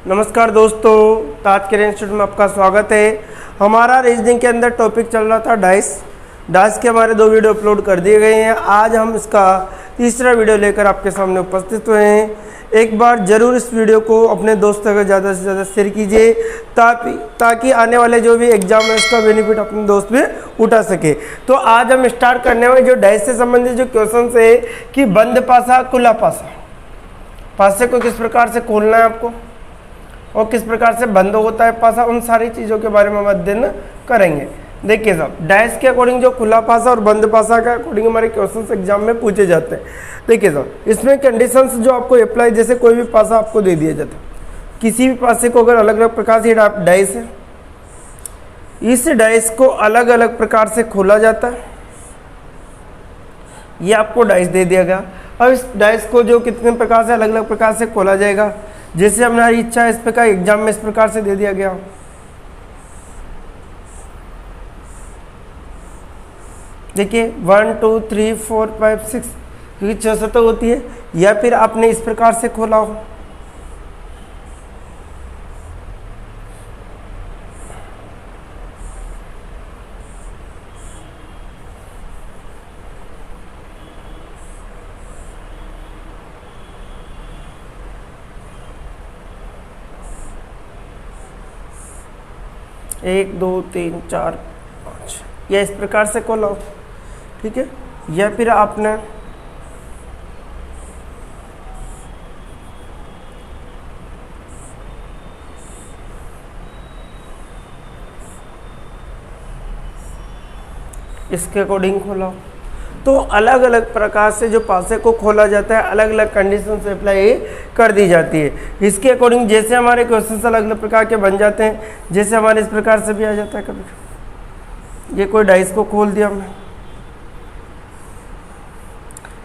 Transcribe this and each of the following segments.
नमस्कार दोस्तों, ताज career institute में आपका स्वागत है। हमारा रीजनिंग के अंदर टॉपिक चल रहा था डाइस के हमारे 2 वीडियो अपलोड कर दिए गए हैं। आज हम इसका तीसरा वीडियो लेकर आपके सामने उपस्थित हुए हैं। एक बार ज़रूर इस वीडियो को अपने दोस्तों को ज़्यादा से ज़्यादा शेयर कीजिए ताकि आने वाले जो भी एग्जाम है उसका बेनिफिट अपने दोस्त भी उठा सके। तो आज हम स्टार्ट करने वाले जो डाइस से संबंधित जो क्वेश्चन है कि बंद पासा खुला पासे को किस प्रकार से खोलना है आपको और किस प्रकार से बंद होता है पासा, उन सारी चीज़ों के बारे में हम अध्ययन करेंगे। देखिए साहब, डाइस के अकॉर्डिंग जो खुला पासा और बंद पासा के अकॉर्डिंग हमारे क्वेश्चंस एग्जाम में पूछे जाते हैं। देखिए साहब, इसमें कंडीशंस जो आपको अप्लाई, जैसे कोई भी पासा आपको दे दिया जाता है, किसी भी पासे को अगर अलग अलग प्रकार से डाइस है, इस डाइस को अलग अलग प्रकार से खोला जाता है। ये आपको डाइस दे दिया गया। अब इस डाइस को जो कितने प्रकार से अलग अलग प्रकार से खोला जाएगा, जैसे हमारी इच्छा है इस प्रकार एग्जाम में इस प्रकार से दे दिया गया। देखिए 1 2 3 4 5 6, क्योंकि 6 सतह होती है, या फिर आपने इस प्रकार से खोला हो, एक 2 3 4 5, या इस प्रकार से खोला हो, ठीक है। या फिर आपने इसके अकॉर्डिंग खोला हो। तो अलग अलग प्रकार से जो पासे को खोला जाता है, अलग अलग कंडीशन से अप्लाई कर दी जाती है। इसके अकॉर्डिंग जैसे हमारे क्वेश्चन अलग अलग प्रकार के बन जाते हैं, जैसे हमारे इस प्रकार से भी आ जाता है। कभी ये कोई डाइस को खोल दिया हमने,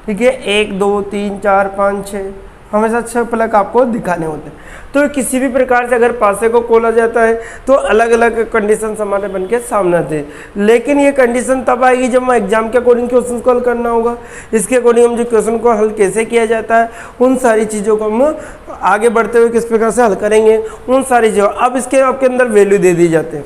ठीक है, 1 2 3 4 5 6, हमेशा 6 प्लग आपको दिखाने होते हैं। तो किसी भी प्रकार से अगर पासे को खोला जाता है तो अलग अलग कंडीशन हमारे बन के सामने आते हैं। लेकिन ये कंडीशन तब आएगी जब हम एग्जाम के अकॉर्डिंग क्वेश्चन को हल करना होगा। इसके अकॉर्डिंग हम जो क्वेश्चन को हल कैसे किया जाता है, उन सारी चीज़ों को हम आगे बढ़ते हुए किस प्रकार से हल करेंगे, उन सारी चीज़ों। अब इसके आपके अंदर वैल्यू दे दी जाते हैं,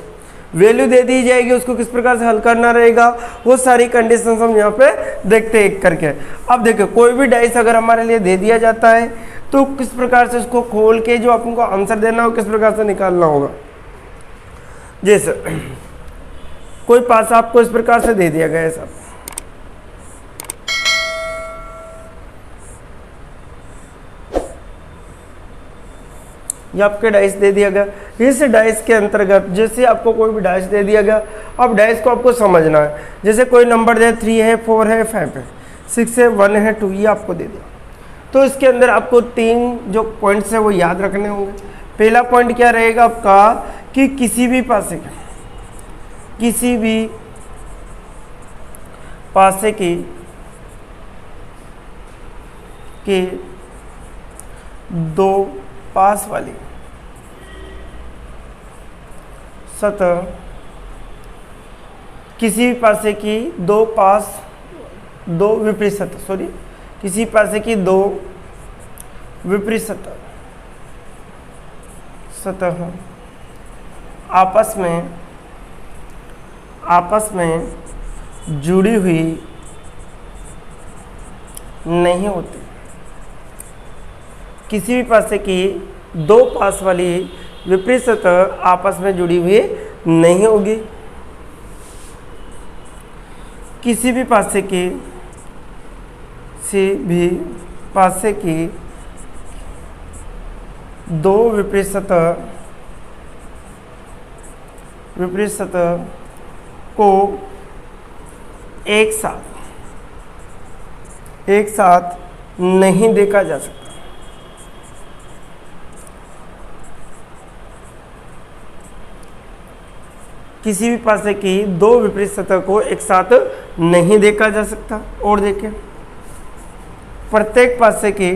वैल्यू दे दी जाएगी, उसको किस प्रकार से हल करना रहेगा, वो सारी कंडीशंस हम यहाँ पे देखते हैं एक करके। अब देखो, कोई भी डाइस अगर हमारे लिए दे दिया जाता है तो किस प्रकार से उसको खोल के जो आपको आंसर देना हो, किस प्रकार से निकालना होगा। जैसे कोई पासा आपको इस प्रकार से दे दिया गया है सब, ये आपके डाइस दे दिया गया। इस डाइस के अंतर्गत जैसे आपको कोई भी डाइस दे दिया गया, अब डाइस को आपको समझना है। जैसे कोई नंबर दे, 3 है, 4 है, 5 है, 6 है, 1 है, 2, ये आपको दे दिया। तो इसके अंदर आपको 3 जो पॉइंट्स है वो याद रखने होंगे। पहला पॉइंट क्या रहेगा आपका कि किसी भी पासे की 2 पास वाली सतह, किसी भी पासे की 2 विपरीत सतह, किसी पासे की 2 विपरीत सतह आपस में जुड़ी हुई नहीं होती। किसी भी पासे की 2 पास वाली विपरीत सतह आपस में जुड़ी हुई नहीं होगी। किसी भी पासे की 2 विपरीत सतह को एक साथ नहीं देखा जा सकता। किसी भी पासे की 2 विपरीत सतह को एक साथ नहीं देखा जा सकता। और देखिए, प्रत्येक पासे की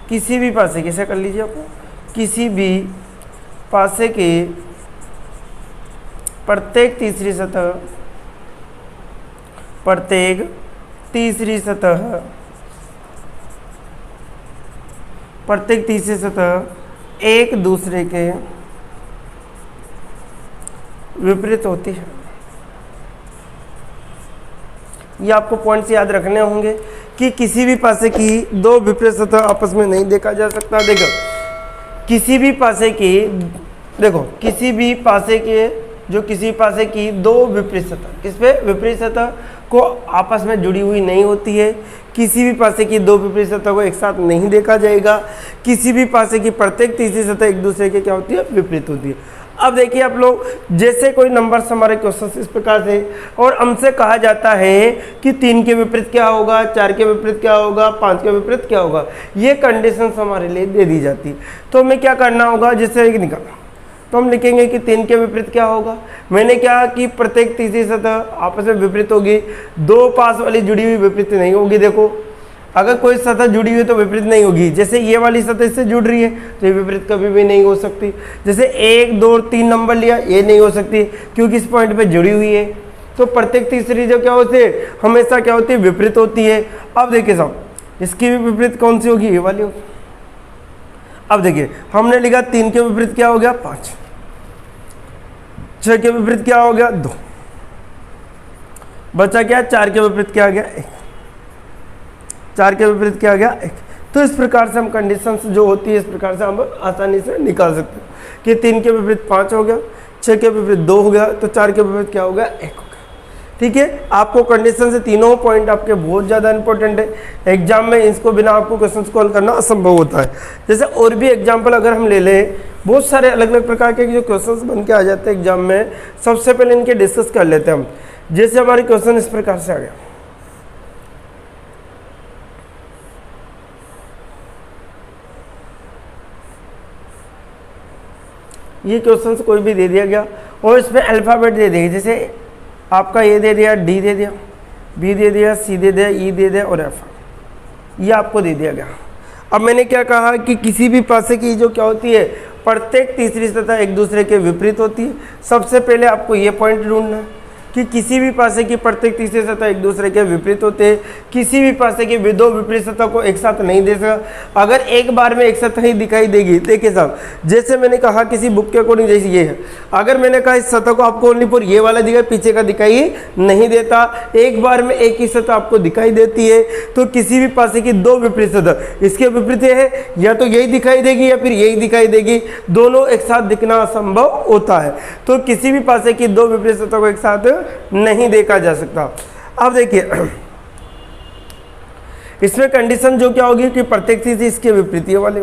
किसी भी पासे की, ऐसा कर लीजिए आपको, किसी भी पासे की प्रत्येक तीसरी सतह प्रत्येक तीसरी सतह एक दूसरे के विपरीत होती है। ये आपको पॉइंट्स याद रखने होंगे कि किसी भी पासे की दो विपरीत सतह आपस में नहीं देखा जा सकता। देखो किसी भी पासे की दो विपरीत सतह, किस पे विपरीत सतह को आपस में जुड़ी हुई नहीं होती है। किसी भी पासे की दो विपरीत सतह को एक साथ नहीं देखा जाएगा। किसी भी पासे की प्रत्येक तीसरी सतह एक दूसरे के क्या होती है, विपरीत होती है। अब देखिए आप लोग, जैसे कोई नंबर्स हमारे क्वेश्चन इस प्रकार से, और हमसे कहा जाता है कि 3 के विपरीत क्या होगा, 4 के विपरीत क्या होगा, 5 के विपरीत क्या होगा, ये कंडीशंस हमारे लिए दे दी जाती है। तो हमें क्या करना होगा, जैसे एक निकालना, तो हम लिखेंगे कि 3 के विपरीत क्या होगा। मैंने क्या कि प्रत्येक तीसरी सतह आपस में विपरीत होगी, दो पास वाली जुड़ी हुई विपरीत नहीं होगी। देखो अगर कोई सतह जुड़ी हुई है तो विपरीत नहीं होगी। जैसे ये वाली सतह इससे जुड़ रही है तो ये विपरीत कभी भी नहीं हो सकती। जैसे 1 2 3 नंबर लिया, ये नहीं हो सकती क्योंकि इस पॉइंट पे जुड़ी हुई है। तो प्रत्येक तीसरी जो क्या होती है, हमेशा क्या होती है, विपरीत होती है। अब देखिए साहब, इसकी भी विपरीत कौन सी होगी, ये वाली होगी। अब देखिए हमने लिखा 3 के विपरीत क्या हो गया, 5, 6 के विपरीत क्या हो गया, 2, बचा क्या, 4 के विपरीत क्या आ गया, 1, 4 के विपरीत क्या आ गया, 1। तो इस प्रकार से हम कंडीशंस जो होती है इस प्रकार से हम आसानी से निकाल सकते हैं कि 3 के विपरीत 5 हो गया, 6 के विपरीत 2 हो गया, तो 4 के विपरीत क्या हो गया, 1 हो गया। ठीक है, आपको कंडीशन से तीनों पॉइंट आपके बहुत ज़्यादा इंपॉर्टेंट है। एग्जाम में इसको बिना आपको क्वेश्चन सॉल्व करना असंभव होता है। जैसे और भी एग्जाम्पल अगर हम ले लें, बहुत सारे अलग अलग प्रकार के जो क्वेश्चंस बन के आ जाते हैं एग्जाम में, सबसे पहले इनके डिस्कस कर लेते हैं हम। जैसे हमारे क्वेश्चन इस प्रकार से आ गया, ये क्वेश्चन कोई भी दे दिया गया और इसमें अल्फ़ाबेट दे दिया, जैसे आपका ये दे दिया, डी दे दिया, बी दे दिया, सी दे दिया, ई दे दिया और एफ, ये आपको दे दिया गया। अब मैंने क्या कहा कि किसी भी पासे की जो क्या होती है, प्रत्येक तीसरी सतह एक दूसरे के विपरीत होती है। सबसे पहले आपको ये पॉइंट ढूंढना है कि किसी भी पासे की प्रत्येक तीसरी सतह एक दूसरे के विपरीत होते हैं। किसी भी पासे की दो विपरीत सतह को एक साथ नहीं दे सकता। अगर एक बार में एक सतह ही दिखाई देगी, देखिए साहब, जैसे मैंने कहा किसी बुक के अकॉर्डिंग, जैसे ये है, अगर मैंने कहा इस सतह को आपको ओनली फॉर ये वाला दिखाई, पीछे का दिखाई नहीं देता, एक बार में एक ही सतह आपको दिखाई देती है। तो किसी भी पासे की दो विपरीत सतह, इसके विपरीत है, या तो यही दिखाई देगी या फिर यही दिखाई देगी, दोनों एक साथ दिखना असंभव होता है। तो किसी भी पासे की दो विपरीत सतह को एक साथ नहीं देखा जा सकता। अब देखिए इसमें कंडीशन जो क्या होगी कि प्रत्येक चीज इसके विपरीत ये वाले,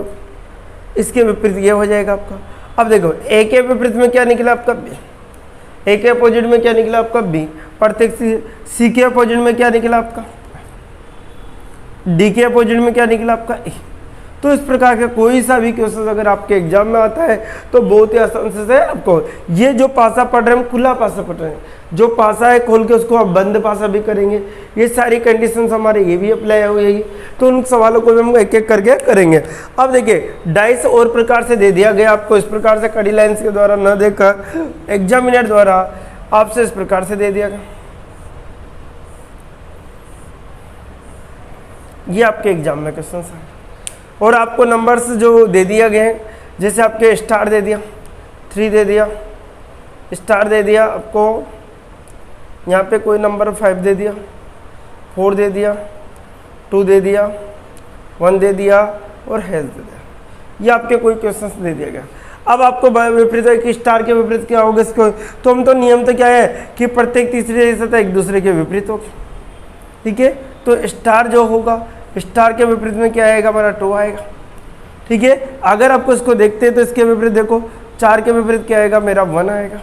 इसके विपरीत ये हो जाएगा आपका। अब देखो ए के विपरीत में क्या निकला आपका बी, ए के अपोजिट में क्या निकला आपका बी, प्रत्येक सी के अपोजिट में क्या निकला आपका, डी के अपोजिट में क्या निकला आपका ए। तो इस प्रकार का कोई सा भी क्वेश्चन अगर आपके एग्जाम में आता है तो बहुत ही आसान से आपको, ये जो पासा पढ़ रहे हैं हम खुला पासा पढ़ रहे हैं, जो पासा है खोल के उसको आप बंद पासा भी करेंगे। ये सारी कंडीशंस हमारे ये भी अप्लाई हुई, तो उन सवालों को भी हम एक एक करके करेंगे। अब देखिए डाइस और प्रकार से दे दिया गया आपको, इस प्रकार से कड़ी लाइन्स के द्वारा न देकर एग्जामिनर द्वारा आपसे इस प्रकार से दे दिया गया। ये आपके एग्जाम में क्वेश्चन है और आपको नंबर्स जो दे दिया गए हैं, जैसे आपके स्टार दे दिया, 3 दे दिया, स्टार दे दिया आपको, यहाँ पे कोई नंबर 5 दे दिया, 4 दे दिया, 2 दे दिया, 1 दे दिया और हेल्थ दे दिया। ये आपके कोई क्वेश्चंस दे दिया गया। अब आपको विपरीत है कि स्टार के विपरीत क्या होगा इसको, तो हम तो नियम तो क्या है कि प्रत्येक तीसरी सतह एक दूसरे के विपरीत होगी। ठीक है, तो स्टार जो होगा, स्टार के विपरीत में क्या आएगा हमारा 2 आएगा। ठीक है, अगर आपको इसको देखते हैं तो इसके विपरीत देखो, 4 के विपरीत क्या आएगा मेरा 1 आएगा।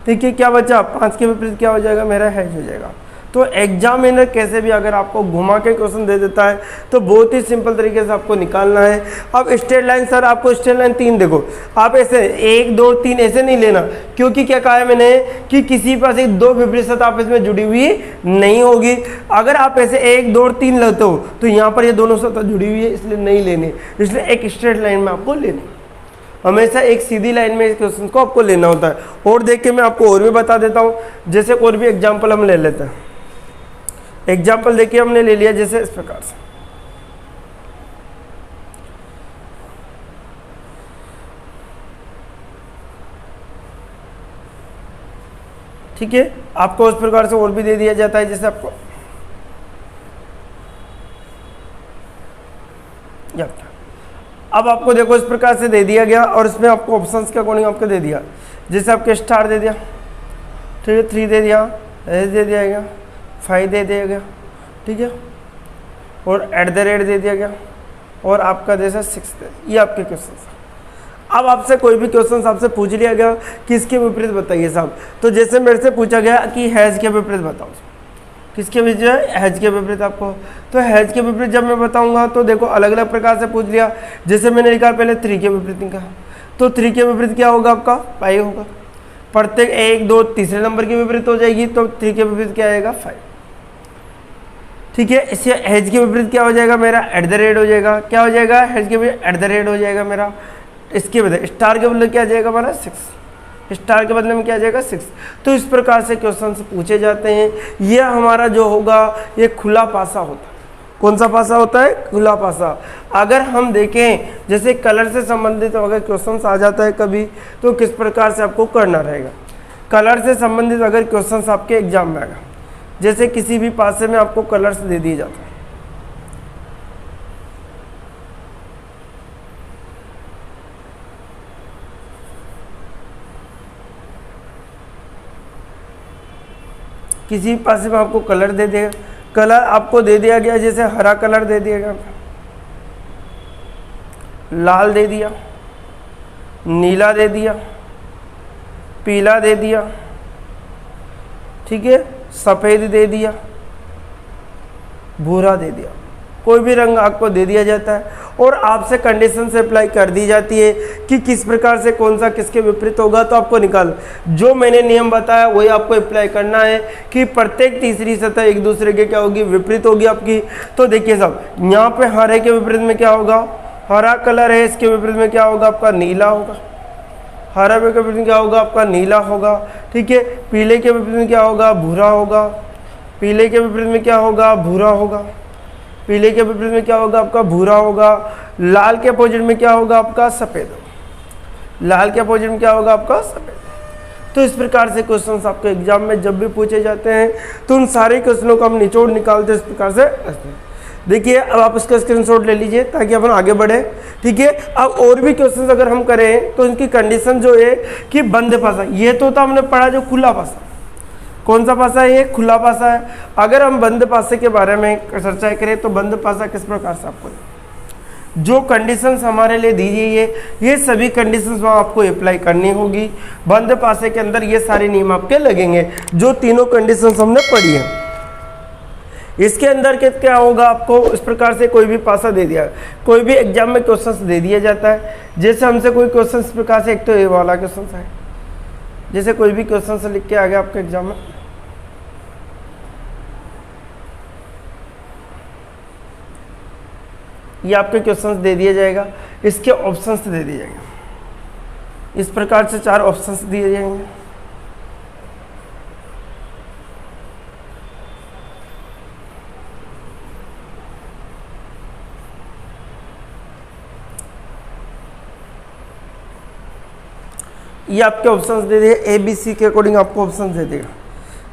ठीक है, क्या बचा, 5 के विपरीत क्या हो जाएगा मेरा हैश हो जाएगा। तो एग्जामिनर कैसे भी अगर आपको घुमा के क्वेश्चन दे देता है तो बहुत ही सिंपल तरीके से आपको निकालना है। अब स्ट्रेट लाइन, सर आपको स्ट्रेट लाइन 3 देखो, आप ऐसे 1 2 3 ऐसे नहीं लेना, क्योंकि क्या कहा है मैंने कि किसी पास एक दो विपरीत सतह आपस में जुड़ी हुई नहीं होगी। अगर आप ऐसे 1 2 3 लेते हो तो यहाँ पर ये दोनों सतह जुड़ी हुई है, इसलिए नहीं लेनी, इसलिए एक स्ट्रेट लाइन में आपको लेनी, हमेशा एक सीधी लाइन में इस क्वेश्चन को आपको लेना होता है। और देख के मैं आपको और भी बता देता हूँ, जैसे और भी एग्जाम्पल हम ले लेते हैं। एग्जाम्पल देखिए हमने ले लिया जैसे इस प्रकार से, ठीक है, आपको उस प्रकार से और भी दे दिया जाता है। जैसे आपको अब आपको देखो इस प्रकार से दे दिया गया और इसमें आपको ऑप्शंस के अकॉर्डिंग आपको दे दिया। जैसे आपके स्टार दे दिया, ठीक है, 3 दे दिया, एस दे दिया गया, 5 दे दिया गया, ठीक है, और @ दे दिया गया, और आपका जैसा 6 ये आपके क्वेश्चन। अब आपसे कोई भी क्वेश्चन आपसे पूछ लिया गया कि इसके विपरीत बताइए साहब, तो जैसे मेरे से पूछा गया कि हैज के विपरीत बताओ, किसके विपरीत है, हैज के विपरीत आपको, तो हैज के विपरीत जब मैं बताऊंगा तो देखो अलग अलग प्रकार से पूछ लिया। जैसे मैंने लिखा पहले 3 के विपरीत लिखा, तो 3 के विपरीत क्या होगा आपका, पाई होगा। प्रत्येक 1 2 तीसरे नंबर की विपरीत हो जाएगी, तो 3 के विपरीत क्या आएगा, 5, ठीक है। इससे हैज के विपरीत क्या हो जाएगा मेरा, @ हो जाएगा, क्या हो जाएगा, हैज के विपरीत @ हो जाएगा मेरा। इसके बदले स्टार के बदले क्या जाएगा हमारा, 6, स्टार के बदले में क्या जाएगा, 6। तो इस प्रकार से क्वेश्चन पूछे जाते हैं। ये हमारा जो होगा ये खुला पासा होता है। कौन सा पासा होता है, खुला पासा। अगर हम देखें जैसे कलर से संबंधित अगर क्वेश्चन आ जाता है कभी, तो किस प्रकार से आपको करना रहेगा। कलर से संबंधित अगर क्वेश्चन आपके एग्जाम में आएगा, जैसे किसी भी पासे में आपको कलर्स दे दिए जाते हैं, किसी पासे में आपको कलर दे देगा, कलर आपको दे दिया गया, जैसे हरा कलर दे दिया गया, लाल दे दिया, नीला दे दिया, पीला दे दिया, ठीक है, सफ़ेद दे दिया, भूरा दे दिया, कोई भी रंग आपको दे दिया जाता है और आपसे कंडीशन से अप्लाई कर दी जाती है कि किस प्रकार से कौन सा किसके विपरीत होगा। तो आपको निकाल, जो मैंने नियम बताया वही आपको अप्लाई करना है कि प्रत्येक तीसरी सतह एक दूसरे के क्या होगी, विपरीत होगी आपकी। तो देखिए साहब, यहाँ पे हरे के विपरीत में क्या होगा, हरा कलर है, इसके विपरीत में क्या होगा आपका, नीला होगा। हरा के विपरीत में क्या होगा आपका, नीला होगा, ठीक है। पीले के विपरीत में क्या होगा, भूरा होगा। पीले के विपरीत में क्या होगा, भूरा होगा। पीले के विपरीत में क्या होगा आपका, भूरा होगा। लाल के अपोजिट में क्या होगा आपका, सफ़ेद होगा। लाल के अपोजिट में क्या होगा आपका, सफ़ेद। तो इस प्रकार से क्वेश्चंस आपके एग्जाम में जब भी पूछे जाते हैं तो उन सारे क्वेश्चनों को हम निचोड़ निकालते हैं इस प्रकार से। देखिए अब आप इसका स्क्रीनशॉट ले लीजिए ताकि अपन आगे बढ़े, ठीक है। अब और भी क्वेश्चंस अगर हम करें तो इनकी कंडीशन जो है कि बंद पासा, ये तो हमने पढ़ा जो खुला पासा। कौन सा पासा है, ये खुला पासा है। अगर हम बंद पासे के बारे में चर्चा करें तो बंद पासा किस प्रकार से आपको, जो कंडीशंस हमारे लिए दी गई है ये सभी कंडीशंस वहाँ आपको अप्लाई करनी होगी। बंद पासे के अंदर ये सारे नियम आपके लगेंगे, जो तीनों कंडीशंस हमने पढ़ी है। इसके अंदर क्या होगा, आपको इस प्रकार से कोई भी पासा दे दिया, कोई भी एग्जाम में क्वेश्चन दे दिया जाता है। जैसे हमसे कोई क्वेश्चन इस प्रकार से, एक तो ये वाला क्वेश्चन है, जैसे कोई भी क्वेश्चन से लिख के आ गया आपके एग्जाम में, ये आपके क्वेश्चंस दे दिया जाएगा, इसके ऑप्शंस दे दिए जाएंगे। इस प्रकार से 4 ऑप्शंस दिए जाएंगे। ये आपके ऑप्शंस दे दिए, ए बी सी के अकॉर्डिंग आपको ऑप्शंस दे देगा।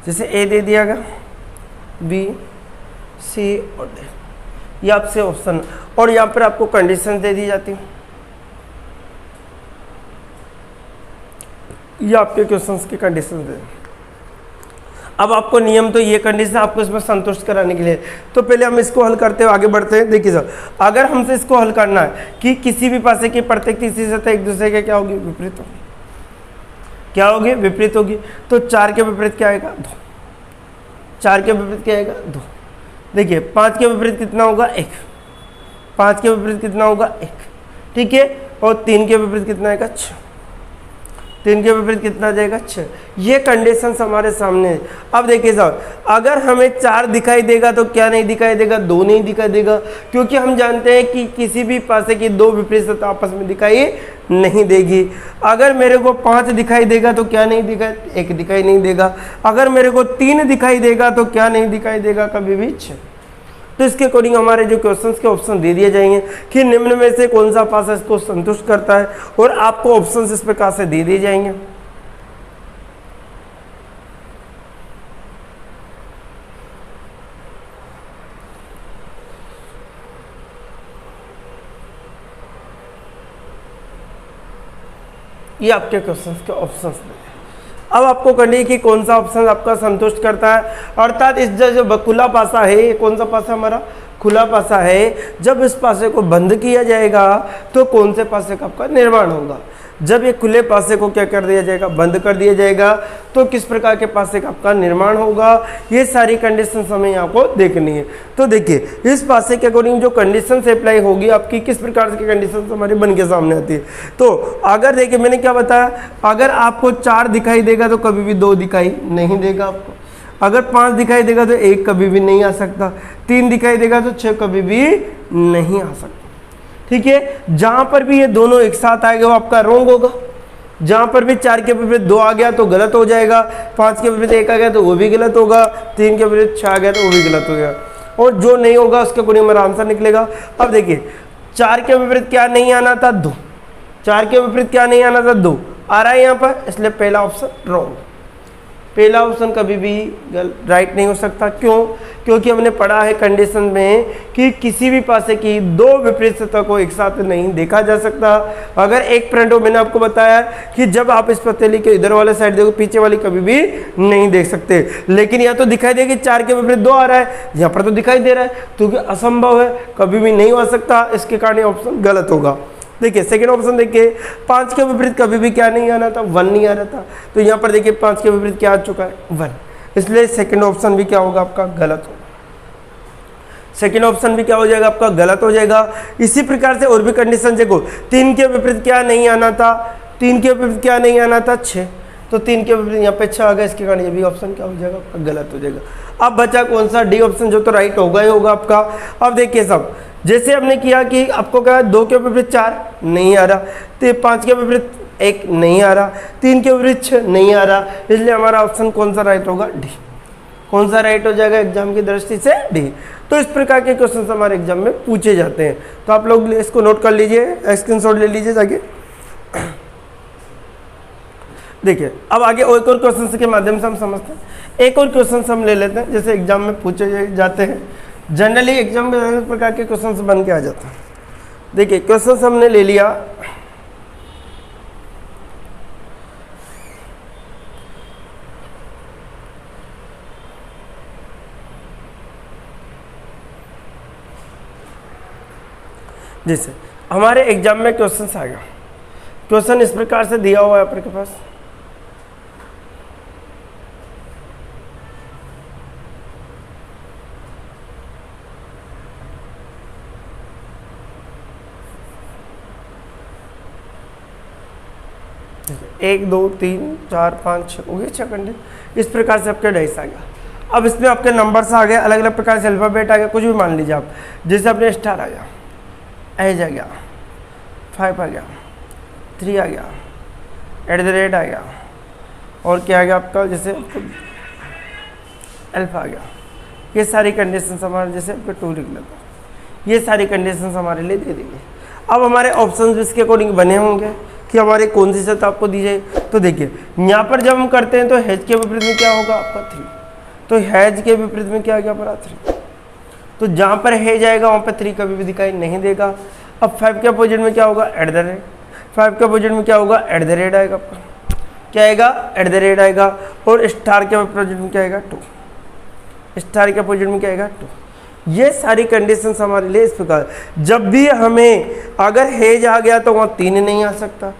जैसे ए दे दिया गया, बी सी और डी, ये आपसे ऑप्शन, और यहाँ पर आपको कंडीशन दे दी जाती है। ये आपके क्वेश्चंस की कंडीशन दे। अब आपको नियम तो ये कंडीशन आपको इसमें संतुष्ट कराने के लिए, तो पहले हम इसको हल करते हुए आगे बढ़ते हैं। देखिए सर, अगर हमसे इसको हल करना है कि किसी भी पासे की प्रत्येक तीसरी सतह एक दूसरे के क्या होगी, विपरीत होगी। क्या होगी, विपरीत होगी। तो 4 के विपरीत क्या आएगा, 2। 4 के विपरीत क्या आएगा, 2। देखिए 5 के विपरीत कितना होगा, 1। 5 के विपरीत कितना होगा, 1, ठीक है। और 3 के विपरीत कितना आएगा, 6। 3 के विपरीत कितना जाएगा, 6। ये कंडीशंस हमारे सामने है। अब देखिए साहब, अगर हमें 4 दिखाई देगा तो क्या नहीं दिखाई देगा, 2 नहीं दिखाई देगा, क्योंकि हम जानते हैं कि किसी भी पासे की 2 विपरीत सतह आपस में दिखाई नहीं देगी। अगर मेरे को 5 दिखाई देगा तो क्या नहीं दिखाई, 1 दिखाई नहीं देगा। अगर मेरे को 3 दिखाई देगा तो क्या नहीं दिखाई देगा, कभी भी 6। तो इसके अकॉर्डिंग हमारे जो क्वेश्चंस के ऑप्शन दे दिए जाएंगे कि निम्न में से कौन सा पासा इसको संतुष्ट करता है, और आपको ऑप्शंस इस प्रकार से दे दिए जाएंगे। ये आपके क्वेश्चन के ऑप्शन थे। अब आपको करनी है कि कौन सा ऑप्शन आपका संतुष्ट करता है, अर्थात इस जो खुला पासा है, ये कौन सा पासा हमारा खुला पासा है, जब इस पासे को बंद किया जाएगा तो कौन से पासे का आपका निर्माण होगा। जब ये खुले पासे को क्या कर दिया जाएगा, बंद कर दिया जाएगा, तो किस प्रकार के पासे का आपका निर्माण होगा, ये सारी कंडीशन हमें यहाँ को देखनी है। तो देखिए इस पासे के अकॉर्डिंग जो कंडीशन से अप्लाई होगी आपकी, किस प्रकार की कंडीशन हमारी बन के सामने आती है। तो अगर देखिए मैंने क्या बताया, अगर आपको 4 दिखाई देगा तो कभी भी 2 दिखाई नहीं देगा आपको, अगर 5 दिखाई देगा तो 1 कभी भी नहीं आ सकता, 3 दिखाई देगा तो 6 कभी भी नहीं आ सकता। ठीक है, जहां पर भी ये दोनों एक साथ आएगा वो आपका रॉन्ग होगा। जहां पर भी 4 के विपरीत 2 आ गया तो गलत हो जाएगा, 5 के विपरीत 1 आ गया तो वो भी गलत होगा, 3 के विपरीत 6 आ गया तो वो भी गलत हो गया, और जो नहीं होगा उसके अकॉर्डिंग हमारा आंसर निकलेगा। अब देखिए 4 के विपरीत क्या नहीं आना था, 2। 4 के विपरीत क्या नहीं आना था, 2 आ रहा है यहाँ पर, इसलिए पहला ऑप्शन रॉन्ग। पहला ऑप्शन कभी भी राइट नहीं हो सकता। क्यों? क्योंकि हमने पढ़ा है कंडीशन में कि किसी भी पासे की 2 विपरीत सतह को एक साथ नहीं देखा जा सकता। अगर एक फ्रंट हो, मैंने आपको बताया कि जब आप इस पतीली के इधर वाले साइड देखो, पीछे वाली कभी भी नहीं देख सकते। लेकिन यह तो दिखाई देगी 4 के विपरीत 2 आ रहा है, यहाँ पर तो दिखाई दे रहा है, क्योंकि असंभव है, कभी भी नहीं हो सकता, इसके कारण ऑप्शन गलत होगा। देखिए सेकेंड ऑप्शन देखिए, 5 के विपरीत कभी भी क्या नहीं आना था, 1 नहीं आ रहा था, तो यहाँ पर देखिए 5 के विपरीत क्या आ चुका है, 1, इसलिए सेकेंड ऑप्शन भी क्या होगा आपका गलत होगा। सेकेंड ऑप्शन भी क्या हो जाएगा आपका गलत हो जाएगा। इसी प्रकार से और भी कंडीशन देखो, 3 के विपरीत क्या नहीं आना था, 3 के विपरीत क्या नहीं आना था, 6, तो 3 के विपरीत यहाँ पे 6 आ गया, इसके कारण ये भी ऑप्शन क्या हो जाएगा आपका गलत हो जाएगा। अब बचा कौन सा, डी ऑप्शन, जो तो राइट होगा ही होगा आपका। अब देखिए सब जैसे हमने किया कि आपको क्या 2 के विपरीत 4 नहीं आ रहा, तो 5 के विपरीत 1 नहीं आ रहा, 3 के विपरीत 6 नहीं आ रहा, इसलिए हमारा ऑप्शन कौन सा राइट होगा, डी। कौन सा राइट हो जाएगा एग्जाम की दृष्टि से, डी। तो इस प्रकार के क्वेश्चन हमारे एग्जाम में पूछे जाते हैं, तो आप लोग इसको नोट कर लीजिए, स्क्रीनशॉट ले लीजिए जाके। देखिए अब आगे और क्वेश्चन के माध्यम से हम समझते हैं। एक और क्वेश्चन हम ले लेते हैं, जैसे एग्जाम में पूछे जाते हैं, जनरली एग्जाम में अनेक प्रकार के क्वेश्चन बन के आ जाते हैं। देखिए क्वेश्चन हमने ले लिया, जैसे हमारे एग्जाम में क्वेश्चन आ गया, क्वेश्चन इस प्रकार से दिया हुआ है आपके पास, एक 2 3 4 5 6 हो गए 6 कंडीशन। इस प्रकार से आपके डाइस आ गया। अब इसमें आपके नंबर्स आ गए, अलग अलग प्रकार से अल्फाबेट आ गया, कुछ भी मान लीजिए आप, जैसे अपने स्टार आ गया, एज आ गया, 5 आ गया, 3 आ गया, @ आ गया, और क्या आ गया आपका, जैसे अल्फा आ गया। ये सारी कंडीशन हमारे, जैसे आपके 2 लिख लेता हूँ, ये सारी कंडीशन हमारे लिए दे देंगे। अब हमारे ऑप्शन इसके अकॉर्डिंग बने होंगे कि हमारे कौन सी सतह आपको दी जाए। तो देखिए यहाँ पर जब हम करते हैं तो हेज के विपरीत में क्या होगा आपका 3, तो हेज के विपरीत में क्या आ गया हमारा 3, तो जहाँ पर हेज आएगा वहाँ पर 3 कभी भी दिखाई नहीं देगा। अब 5 के अपोजिट में क्या होगा, @ 5 के अपोजिट में क्या होगा, @ आएगा आपका, क्या आएगा, @ आएगा, और स्टार के अपोजिट में क्या आएगा 2, स्टार के अपोजिट में क्या आएगा 2। ये सारी कंडीशंस हमारे लिए इस प्रकार, जब भी हमें अगर हेज आ गया तो वहाँ 3 नहीं आ सकता,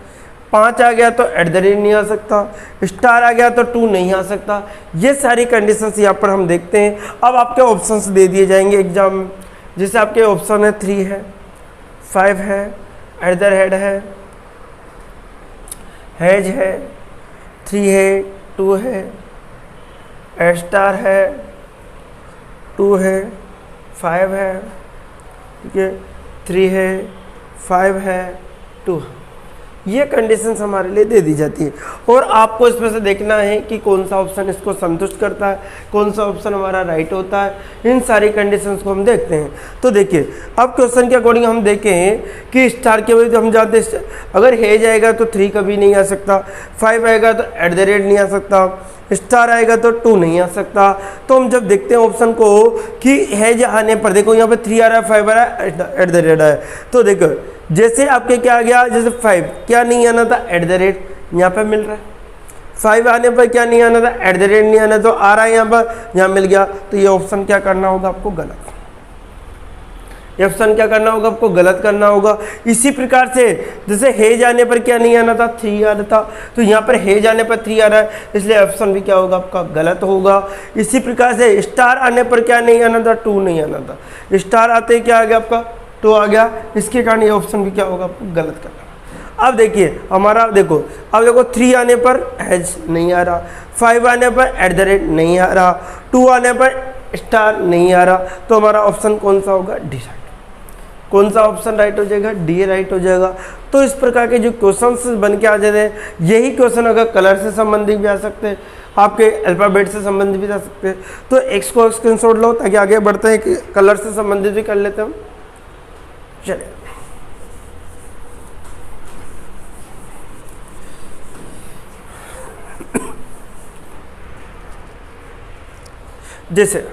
5 आ गया तो @ नहीं आ सकता, स्टार आ गया तो 2 नहीं आ सकता। ये सारी कंडीशंस यहाँ पर हम देखते हैं। अब आपके ऑप्शंस दे दिए जाएंगे एग्जाम में, जैसे आपके ऑप्शन है 3 है, 5 है, @ है, हेज है, 3 है, 2 है, स्टार है, 2 है, 5 है, ठीक है, 3 है, 5 है, 2 है। ये कंडीशंस हमारे लिए दे दी जाती है, और आपको इसमें से देखना है कि कौन सा ऑप्शन इसको संतुष्ट करता है, कौन सा ऑप्शन हमारा राइट होता है। इन सारी कंडीशंस को हम देखते हैं। तो देखिए अब क्वेश्चन के अकॉर्डिंग हम देखें कि स्टार के वजह हम जानते हैं अगर हेज आएगा तो 3 कभी नहीं आ सकता, 5 आएगा तो @ नहीं आ सकता, स्टार आएगा तो 2 नहीं आ सकता। तो हम जब देखते हैं ऑप्शन को कि हेज आने पर, देखो यहाँ पे 3 आ रहा है, 5 आ रहा है, @ है, तो देखो जैसे आपके क्या आ गया, जैसे 5 क्या नहीं आना था, @ यहाँ पे मिल रहा है। 5 आने पर क्या नहीं आना था, एट द रेट नहीं आना, तो आ रहा है यहाँ पर, यहाँ मिल गया। तो ये ऑप्शन क्या करना होगा आपको, गलत। ये ऑप्शन क्या करना होगा आपको, गलत करना होगा। इसी प्रकार से जैसे हे जाने पर क्या नहीं आना था, 3 आना था, तो यहाँ पर हे जाने पर 3 आ रहा है, इसलिए ऑप्शन भी क्या होगा आपका, गलत होगा। इसी प्रकार से स्टार आने पर क्या नहीं आना था, 2 नहीं आना था, स्टार आते ही क्या आ गया आपका, 2 आ गया, इसके कारण ये ऑप्शन भी क्या होगा आपको, गलत करना। अब देखिए हमारा देखो, अब देखो 3 आने पर हैज नहीं आ रहा, 5 आने पर एट द रेट नहीं आ रहा, 2 आने पर स्टार नहीं आ रहा, तो हमारा ऑप्शन कौन सा होगा, डी राइट। कौन सा ऑप्शन राइट हो जाएगा, डी राइट हो जाएगा। तो इस प्रकार के जो क्वेश्चंस बन के आ जाते हैं, यही क्वेश्चन अगर कलर से संबंधित भी आ सकते हैं, आपके अल्फ़ाबेट से संबंधित भी आ सकते हैं। तो एक्स को स्क्रीनशॉट लो ताकि आगे बढ़ते हैं कि कलर से संबंधित भी कर लेते हैं हम। चलिए जैसे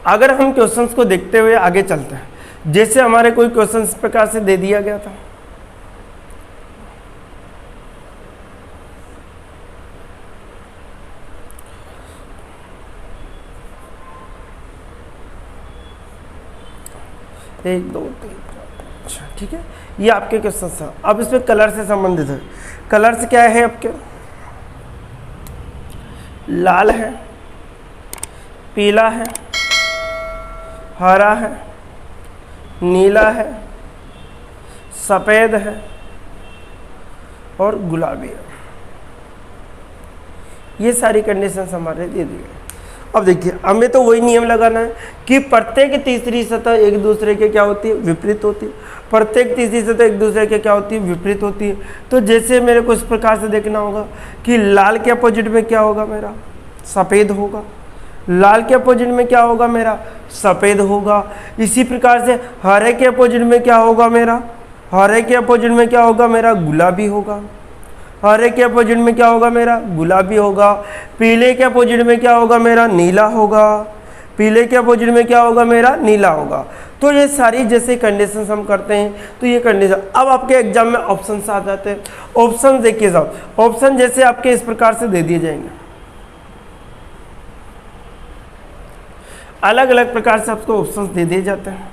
अगर हम क्वेश्चंस को देखते हुए आगे चलते हैं, जैसे हमारे कोई क्वेश्चन इस प्रकार से दे दिया गया था, एक दो तीन, अच्छा ठीक है, ये आपके क्वेश्चन था। अब इसमें कलर से संबंधित है। कलर से क्या है आपके, लाल है, पीला है, हरा है, नीला है, सफ़ेद है और गुलाबी है। ये सारी कंडीशंस हमारे दे दी गई। अब देखिए हमें तो वही नियम लगाना है कि प्रत्येक तीसरी सतह एक दूसरे के क्या होती है, विपरीत होती है। प्रत्येक तीसरी सतह एक दूसरे के क्या होती है, विपरीत होती है। तो जैसे मेरे को इस प्रकार से देखना होगा कि लाल के अपोजिट में क्या होगा मेरा, सफ़ेद होगा। लाल के अपोजिट में क्या होगा मेरा, सफ़ेद होगा। इसी प्रकार से हरे के अपोजिट में क्या होगा मेरा, हरे के अपोजिट में क्या होगा मेरा, गुलाबी होगा। हरे के अपोजिट में क्या होगा मेरा, गुलाबी होगा। पीले के अपोजिट में क्या होगा मेरा, नीला होगा। पीले के अपोजिट में क्या होगा मेरा, नीला होगा। तो ये सारी जैसे कंडीशंस हम करते हैं, तो ये कंडीशन अब आपके एग्जाम में ऑप्शंस आ जाते हैं। ऑप्शन देखिए साहब, ऑप्शन जैसे आपके इस प्रकार से दे दिए जाएंगे, अलग अलग प्रकार से आपको ऑप्शंस दे दिए जाते हैं।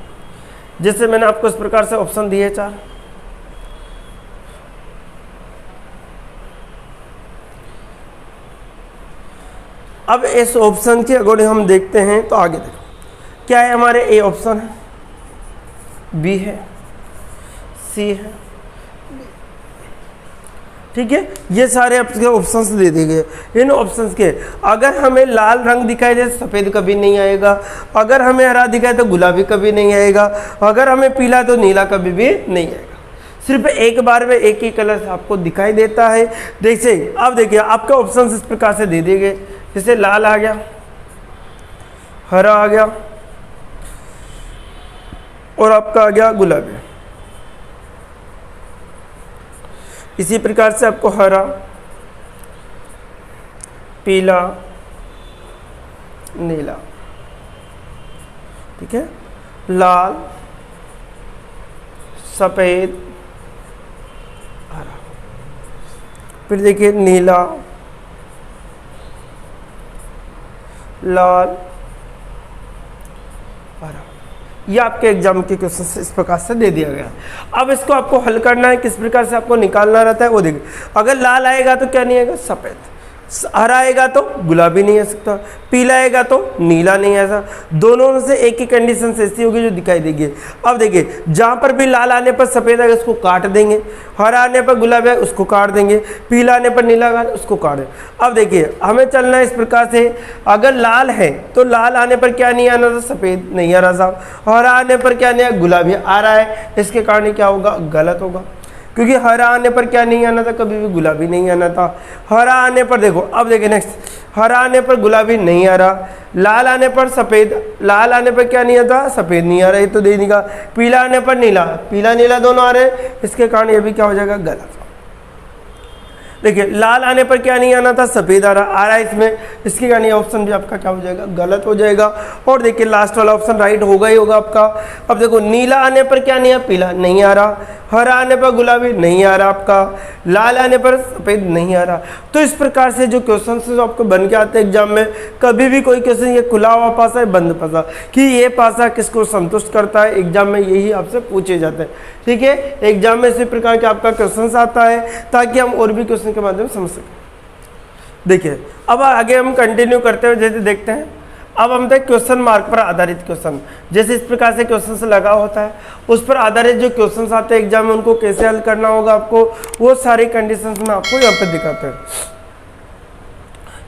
जैसे मैंने आपको इस प्रकार से ऑप्शन दिए 4, अब इस ऑप्शन के अकॉर्डिंग हम देखते हैं। तो आगे देखो क्या है, हमारे ए ऑप्शन है, बी है, सी है, ठीक है। ये सारे आपके ऑप्शंस दे दिए गए। इन ऑप्शंस के अगर हमें लाल रंग दिखाई दे तो सफ़ेद कभी नहीं आएगा, अगर हमें हरा दिखाए तो गुलाबी कभी नहीं आएगा, अगर हमें पीला तो नीला कभी भी नहीं आएगा। सिर्फ एक बार में एक ही कलर आपको दिखाई देता है। जैसे अब देखिए आपके ऑप्शंस इस प्रकार से दे दिए गए, जैसे लाल आ गया, हरा आ गया और आपका आ गया गुलाबी। इसी प्रकार से आपको हरा, पीला, नीला, ठीक है, लाल, सफ़ेद, हरा, फिर देखिए नीला, लाल, हरा। ये आपके एग्जाम के क्वेश्चन इस प्रकार से दे दिया गया। अब इसको आपको हल करना है, किस प्रकार से आपको निकालना रहता है वो देखिए। अगर लाल आएगा तो क्या नहीं आएगा, सफ़ेद। हरा आएगा तो गुलाबी नहीं आ सकता, पीला आएगा तो नीला नहीं आ सकता। दोनों में से एक ही कंडीशन ऐसी होगी जो दिखाई देगी। अब देखिए जहाँ पर भी लाल आने पर सफ़ेद आएगा उसको काट देंगे, हरा आने पर गुलाबी आएगा उसको काट देंगे, पीला आने पर नीला आएगा उसको काट देंगे। अब देखिए हमें चलना है इस प्रकार से, अगर लाल है तो लाल आने पर क्या नहीं आना था, सफ़ेद नहीं आ रहा साहब। हरा आने पर क्या नहीं आया, गुलाबी आ रहा है, इसके कारण क्या होगा, गलत होगा। क्योंकि हरा आने पर क्या नहीं आना था, कभी भी गुलाबी नहीं आना था। हरा आने पर देखो, अब देखिए नेक्स्ट, हरा आने पर गुलाबी नहीं आ रहा, लाल आने पर सफ़ेद, लाल आने पर क्या नहीं आता, सफ़ेद नहीं आ रहा, ये तो दे देगा। पीला आने पर नीला, पीला नीला दोनों आ रहे हैं, इसके कारण ये भी क्या हो जाएगा, गलत। देखिए लाल आने पर क्या नहीं आना था, सफ़ेद आ रहा है इसमें, इसके कारण ये ऑप्शन भी आपका क्या हो जाएगा, गलत हो जाएगा। और देखिए लास्ट वाला ऑप्शन राइट होगा ही होगा आपका। अब देखो नीला आने पर क्या नहीं है, पीला नहीं आ रहा, हरा आने पर गुलाबी नहीं आ रहा आपका, लाल आने पर सफ़ेद नहीं आ रहा। तो इस प्रकार से जो क्वेश्चन जो आपको बन के आते हैं एग्जाम में, कभी भी कोई क्वेश्चन ये खुला हुआ पासा है, बंद पासा, कि ये पासा किसको संतुष्ट करता है, एग्जाम में यही आपसे पूछे जाते हैं। ठीक है, एग्जाम में इसी प्रकार के आपका क्वेश्चन आता है ताकि हम और भी क्वेश्चन के माध्यम से समझ सकें। देखिए अब आगे हम कंटिन्यू करते हुए जैसे देखते हैं, अब हम देखते क्वेश्चन मार्क पर आधारित क्वेश्चन, जैसे इस प्रकार से क्वेश्चन लगा होता है, उस पर आधारित जो क्वेश्चन आते हैं एग्जाम में उनको कैसे हल करना होगा आपको, वो सारी कंडीशंस में आपको यहाँ पे दिखाते हैं।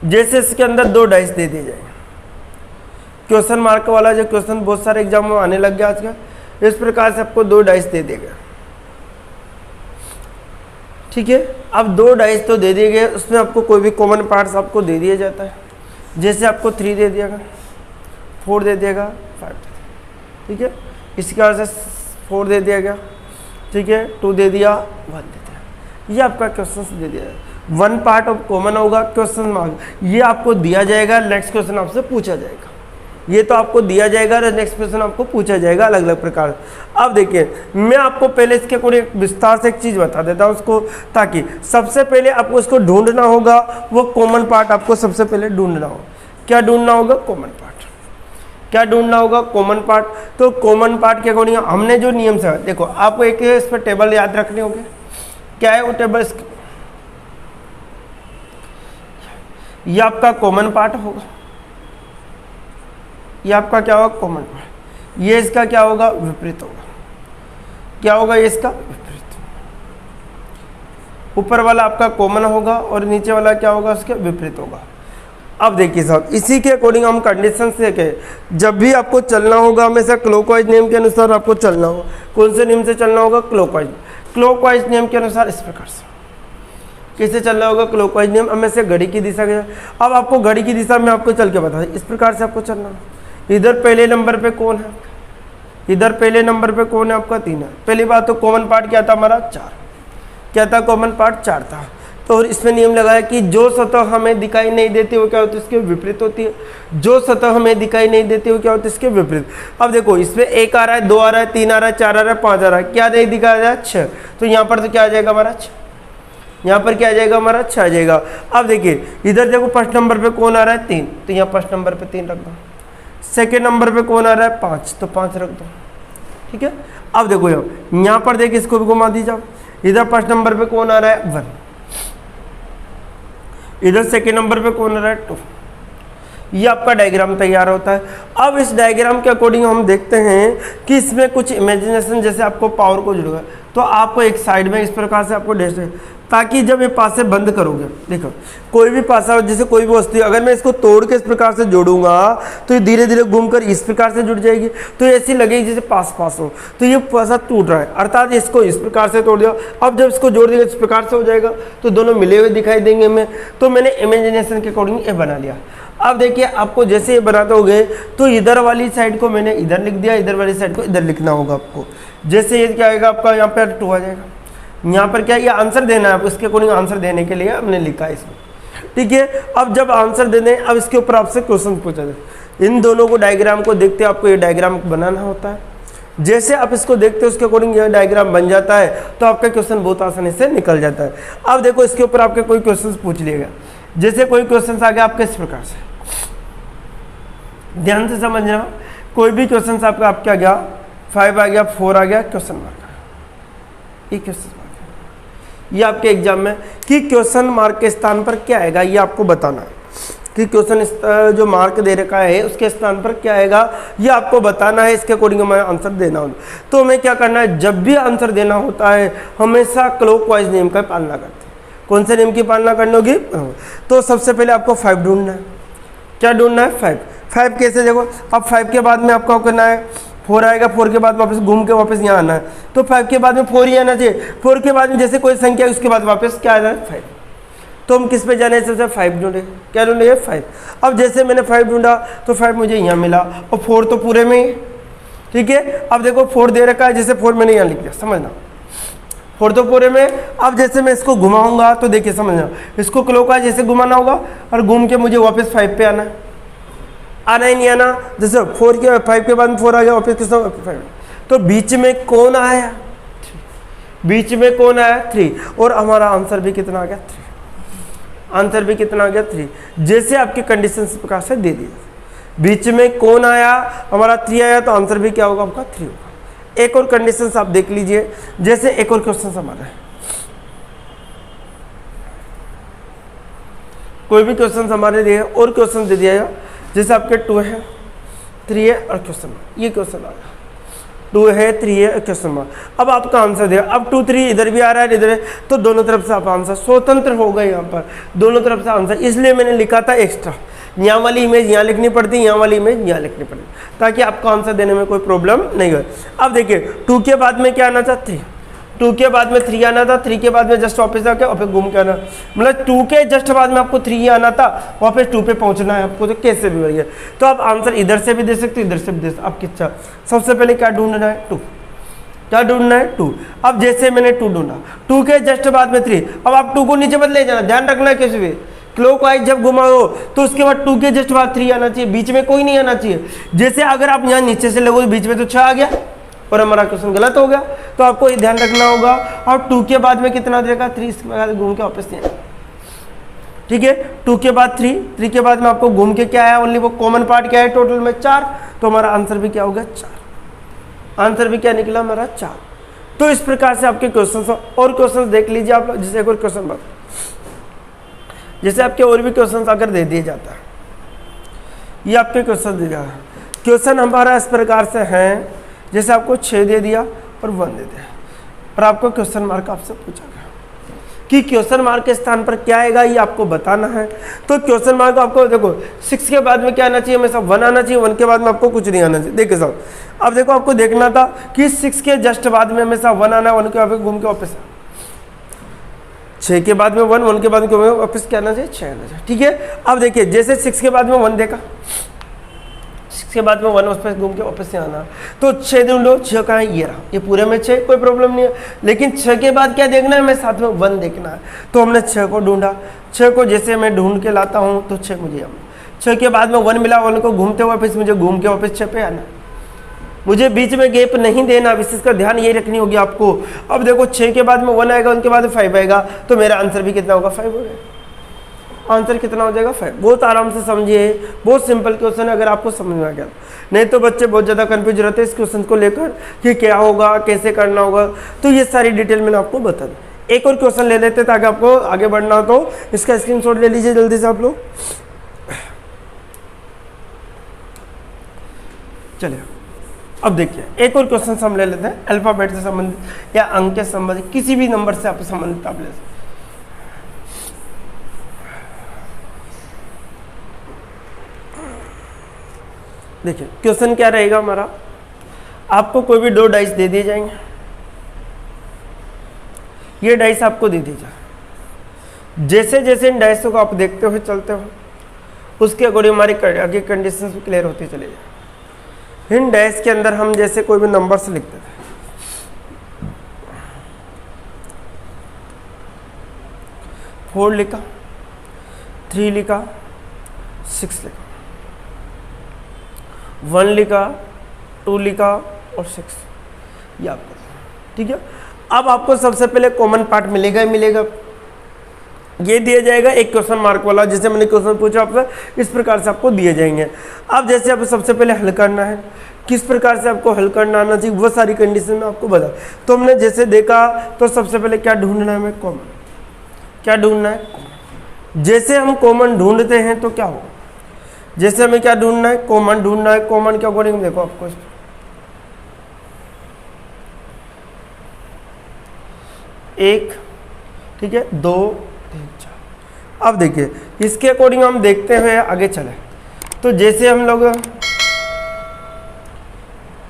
जैसे इसके अंदर 2 डाइस दे दिए जाएंगे, क्वेश्चन मार्क वाला जो क्वेश्चन बहुत सारे एग्जाम में आने लग गया आजकल, इस प्रकार से आपको 2 डाइस दे देगा। ठीक है, अब 2 डाइस तो दे दिए गए, उसमें आपको कोई भी कॉमन पार्ट्स आपको दे दिया जाता है। जैसे आपको 3 दे दिएगा, 4 दे देगा, 5। ठीक है, इसी कारण से 4 दे दिया गया। ठीक है, 2 दे दिया, 1 दे दिया, ये आपका क्वेश्चन दे दिया। 1 पार्ट ऑफ कॉमन होगा क्वेश्चन मार्क, ये आपको दिया जाएगा, नेक्स्ट क्वेश्चन आपसे पूछा जाएगा। ये तो आपको दिया जाएगा और नेक्स्ट क्वेश्चन आपको पूछा जाएगा अलग अलग प्रकार। अब देखिए मैं आपको पहले इसके कोई विस्तार से एक चीज़ बता देता हूँ उसको, ताकि सबसे पहले आपको इसको ढूंढना होगा, वो कॉमन पार्ट आपको सबसे पहले ढूंढना होगा। क्या ढूंढना होगा? Common part. क्या ढूंढना होगा? Common part. तो कॉमन पार्ट के अकॉर्डिंग हमने जो नियम से, देखो आपको एक इस पर टेबल याद रखने होंगे। क्या है वो टेबल? ये आपका कॉमन पार्ट होगा, ये आपका क्या होगा? Common part. ये इसका क्या होगा? विपरीत होगा। क्या होगा? ये इसका विपरीत। ऊपर वाला आपका कॉमन होगा और नीचे वाला क्या होगा? उसके विपरीत होगा। अब देखिए साहब, इसी के अकॉर्डिंग हम कंडीशन से कहें, जब भी आपको चलना होगा हमेशा क्लॉकवाइज नियम के अनुसार आपको चलना होगा। कौन से नियम से चलना होगा? क्लॉकवाइज। क्लॉकवाइज नियम के अनुसार इस प्रकार से कैसे चलना होगा? क्लॉकवाइज नियम हमेशा घड़ी की दिशा के। अब आपको घड़ी की दिशा में आपको चल के बता दें, इस प्रकार से आपको चलना है। इधर पहले नंबर पे कौन है? इधर पहले नंबर पे कौन है? आपका 3 है। पहली बात तो कॉमन पार्ट क्या था हमारा? 4। क्या था? कॉमन पार्ट 4 था। तो इसमें नियम लगाया कि जो सतह हमें दिखाई नहीं देती वो क्या होती है? इसके विपरीत होती है। जो सतह हमें दिखाई नहीं देती वो क्या होती है? इसके विपरीत। अब देखो इसमें 1 आ रहा है, 2 आ रहा है, 3 आ रहा है, 4 आ रहा है, 5 आ रहा है, क्या नहीं दिखाया जा रहा है? 6। तो यहाँ पर तो क्या आ जाएगा हमारा? 6। यहाँ पर क्या आ जाएगा हमारा? 6 आ जाएगा। अब देखिए इधर देखो फर्स्ट नंबर पे कौन आ रहा है? 3। तो यहाँ फर्स्ट नंबर पे 3 रख दो। सेकेंड नंबर पे कौन आ रहा है? 5। तो 5 रख दो। ठीक है, अब देखो यहाँ पर देखिए, इसको भी घुमा दीजिए। इधर फर्स्ट नंबर पे कौन आ रहा है? 1। इधर सेकेंड नंबर पे कौन आ रहा है? 2। ये आपका डायग्राम तैयार होता है। अब इस डायग्राम के अकॉर्डिंग हम देखते हैं कि इसमें कुछ इमेजिनेशन, जैसे आपको पावर को जुड़ेगा तो आपको एक साइड में इस प्रकार से आपको डेस्ट, ताकि जब ये पासे बंद करोगे, देखो कोई भी पासा, जैसे कोई भी वस्तु, अगर मैं इसको तोड़ के इस प्रकार से जोड़ूंगा तो ये धीरे धीरे घूमकर इस प्रकार से जुड़ जाएगी। तो ऐसी लगेगी जैसे पास पास हो। तो ये पासा टूट रहा है, अर्थात इसको इस प्रकार से तोड़ दिया। अब जब इसको जोड़ देगा इस प्रकार से हो जाएगा, तो दोनों मिले हुए दिखाई देंगे हमें। तो मैंने इमेजिनेशन के अकॉर्डिंग ये बना लिया। अब देखिए आपको जैसे ये बनाते होगे तो इधर वाली साइड को मैंने इधर लिख दिया, इधर वाली साइड को इधर लिखना होगा आपको। जैसे ये क्या आएगा आपका? यहाँ पर 2 आ जाएगा। यहाँ पर क्या, ये आंसर देना है, उसके अकॉर्डिंग आंसर देने के लिए हमने लिखा है इसमें। ठीक है, अब जब आंसर देने, अब इसके ऊपर आपसे क्वेश्चन पूछा जाए। इन दोनों को डायग्राम को देखते आपको ये डायग्राम बनाना होता है। जैसे आप इसको देखते हो उसके अकॉर्डिंग यह डायग्राम बन जाता है, तो आपका क्वेश्चन बहुत आसानी से निकल जाता है। अब देखो इसके ऊपर आपके कोई क्वेश्चन पूछ लिएगा, जैसे कोई क्वेश्चन आ गया आपके इस प्रकार से, ध्यान से समझना। कोई भी क्वेश्चन आपका क्या गया? 5 आ गया, 4 आ गया, क्वेश्चन मार्क। ये क्वेश्चन मार्क ये आपके एग्जाम में कि क्वेश्चन मार्क के स्थान पर क्या आएगा, ये आपको बताना है कि क्वेश्चन जो मार्क दे रखा है उसके स्थान पर क्या आएगा, ये आपको बताना है। इसके अकॉर्डिंग हमें आंसर देना होगा। तो हमें क्या करना है? जब भी आंसर देना होता है हमेशा क्लॉकवाइज नियम का पालना करते हैं। कौन से नियम की पालना करनी होगी? तो सबसे पहले आपको 5 ढूंढना है। क्या ढूंढना है? 5 कैसे? देखो अब 5 के बाद में आपको करना है 4 आएगा, 4 के बाद वापस घूम के वापस यहाँ आना है। तो 5 के बाद में 4 ही आना चाहिए। 4 के बाद में जैसे कोई संख्या है उसके बाद वापस क्या आना है? 5। तो हम किस पे जाने से 5 ढूंढे? क्या ढूंढे? 5। अब जैसे मैंने 5 ढूंढा तो 5 मुझे यहाँ मिला और 4 तो पूरे में ही। ठीक है, अब देखो 4 दे रखा है, जैसे 4 मैंने यहाँ लिख दिया, समझना 4 तो पूरे में। अब जैसे मैं इसको घुमाऊंगा तो देखिए समझना, इसको क्लॉकवाइज जैसे घुमाना होगा और घूम के मुझे वापस 5 पे आना है। आना ही नहीं आना, जैसे 4 के 5 के बाद 4 आ गया वापस किसका? 5। तो बीच में कौन आया? बीच में कौन आया 3, और हमारा आंसर भी कितना आ गया 3, आंसर भी कितना आ गया 3। जैसे आपकी कंडीशन इस प्रकार से दे दी, बीच में कौन आया हमारा 3 आया, तो आंसर भी क्या होगा आपका 3 होगा। एक और कंडीशन आप देख लीजिए, जैसे एक और क्वेश्चन हमारा है, कोई भी क्वेश्चन हमारे लिए और क्वेश्चन दे दिया है, जैसे आपके 2 है 3 है और क्वेश्चन, ये क्वेश्चन आ गया 2 है 3 है क्वेश्चन मार्क। अब आपका आंसर दिया, अब 2 3 इधर भी आ रहा है इधर है, तो दोनों तरफ से आप आंसर स्वतंत्र हो गए, यहाँ पर दोनों तरफ से आंसर, इसलिए मैंने लिखा था एक्स्ट्रा, यहाँ वाली इमेज यहाँ लिखनी पड़ती, यहाँ वाली इमेज यहाँ लिखनी पड़ती, ताकि आपका आंसर देने में कोई प्रॉब्लम नहीं हो। अब देखिए 2 के बाद में क्या आना था 3, 2 के बाद में 3 आना था, 3 के बाद में जस्ट वापस आके वापस घूम के आना, मतलब 2 के जस्ट बाद में आपको 3 आना था, वापस 2 पे पहुंचना है आपको, तो कैसे भी बढ़िया। तो आप आंसर इधर से भी दे सकते, इधर से भी दे सकते, आप कितना सबसे पहले क्या ढूंढना है 2, क्या ढूंढना है 2। अब जैसे मैंने 2 ढूंढा, 2 के जस्ट बाद में 3, अब आप 2 को नीचे मत ले जाना, ध्यान रखना किसी भी क्लॉकवाइज जब घुमाओ तो उसके बाद 2 के जस्ट बाद 3 आना चाहिए, बीच में कोई नहीं आना चाहिए। जैसे अगर आप यहाँ नीचे से लगोगे बीच में तो 6 आ गया और हमारा क्वेश्चन गलत हो गया, तो आपको ये ध्यान रखना होगा। और 2 के बाद में कितना देगा 3, इसके बाद घूम के वापस नहीं आएगा, ठीक है। 2 के बाद 3 के बाद में आपको घूम के क्या आया, ओनली वो कॉमन पार्ट क्या है टोटल में 4, तो हमारा आंसर भी क्या होगा 4, आंसर भी क्या निकला हमारा 4। तो इस प्रकार से आपके क्वेश्चन और क्वेश्चन देख लीजिए आप, जैसे एक और क्वेश्चन जैसे आपके और भी क्वेश्चन अगर दे दिए जाता है, ये आपके क्वेश्चन दे दिया, क्वेश्चन हमारा इस प्रकार से है, जैसे आपको 6 दे दिया और 1 दे दिया, और आपको क्वेश्चन मार्क आपसे पूछा गया कि क्वेश्चन मार्क के स्थान पर क्या आएगा, ये आपको बताना है। तो क्वेश्चन मार्क आपको देखो 6 के बाद में क्या आना चाहिए, हमेशा 1 आना चाहिए, 1 के बाद में आपको कुछ नहीं आना चाहिए। देखिए साहब, अब देखो आपको देखना था कि 6 के जस्ट बाद में हमेशा 1 आना, 1 के बाद घूम के वापस 6 के बाद में 1, 1 के बाद में वापस क्या आना चाहिए 6 आना चाहिए, ठीक है। अब देखिए जैसे 6 के बाद में 1 देखा, 6 के बाद में 1 वापस घूम के वापस से आना, तो 6 ढूंढो, 6 कहाँ है, ये रहा, ये पूरे में 6, कोई प्रॉब्लम नहीं है। लेकिन 6 के बाद क्या देखना है, हमें साथ में 1 देखना है, तो हमने 6 को ढूंढा, 6 को जैसे मैं ढूंढ के लाता हूँ तो 6 मुझे 6 के बाद में 1 मिला, 1 को घूमते हुए वापस मुझे घूम के वापस 6 पे आना, मुझे बीच में गैप नहीं देना, विशेष का ध्यान ये रखनी होगी आपको। अब देखो 6 के बाद में 1 आएगा, उनके बाद 5 आएगा, तो मेरा आंसर भी कितना होगा 5 हो जाएगा, आंसर कितना हो जाएगा 5। बहुत आराम से समझिए, बहुत सिंपल क्वेश्चन है अगर आपको समझ में आ गया। नहीं तो बच्चे बहुत ज़्यादा कंफ्यूज रहते हैं इस क्वेश्चन को लेकर कि क्या होगा, कैसे करना होगा, तो ये सारी डिटेल मैंने आपको बता दी। एक और क्वेश्चन ले लेते ताकि आपको आगे बढ़ना हो, तो इसका स्क्रीनशॉट ले लीजिए जल्दी से आप लोग। चलिए अब देखिए एक और क्वेश्चन हम ले लेते हैं, अल्फाबेट से संबंधित या अंक के संबंधित, किसी भी नंबर से आप संबंधित आप ले सकते। देखिए क्वेश्चन क्या रहेगा हमारा, आपको कोई भी 2 डाइस दे दिए जाएंगे, ये डाइस आपको दे दी जाए, जैसे जैसे इन डाइसों को आप देखते हुए चलते हो उसके अकॉर्डिंग हमारी आगे कंडीशंस भी क्लियर होती चली जाए। इन डैश के अंदर हम जैसे कोई भी नंबर्स लिखते थे, 4 लिखा, 3 लिखा, 6 लिखा, 1 लिखा, 2 लिखा और 6, ये आपको, ठीक है। अब आपको सबसे पहले कॉमन पार्ट मिलेगा ही मिलेगा, ये दिया जाएगा एक क्वेश्चन मार्क वाला, जैसे मैंने क्वेश्चन पूछा आपसे इस प्रकार से आपको दिए जाएंगे। अब जैसे आपको सबसे पहले हल करना है, किस प्रकार से आपको हल करना आना चाहिए, वो सारी कंडीशन में आपको बता। तो हमने जैसे देखा तो सबसे पहले क्या ढूंढना है हमें, कॉमन, क्या ढूंढना है कॉमन। जैसे हम कॉमन ढूंढते हैं तो क्या होगा, जैसे हमें क्या ढूंढना है कॉमन ढूंढना है, कॉमन के अकॉर्डिंग देखो आपको 1, ठीक है, 2, 3, 4। अब देखिए इसके अकॉर्डिंग हम देखते हुए आगे चले, तो जैसे हम लोग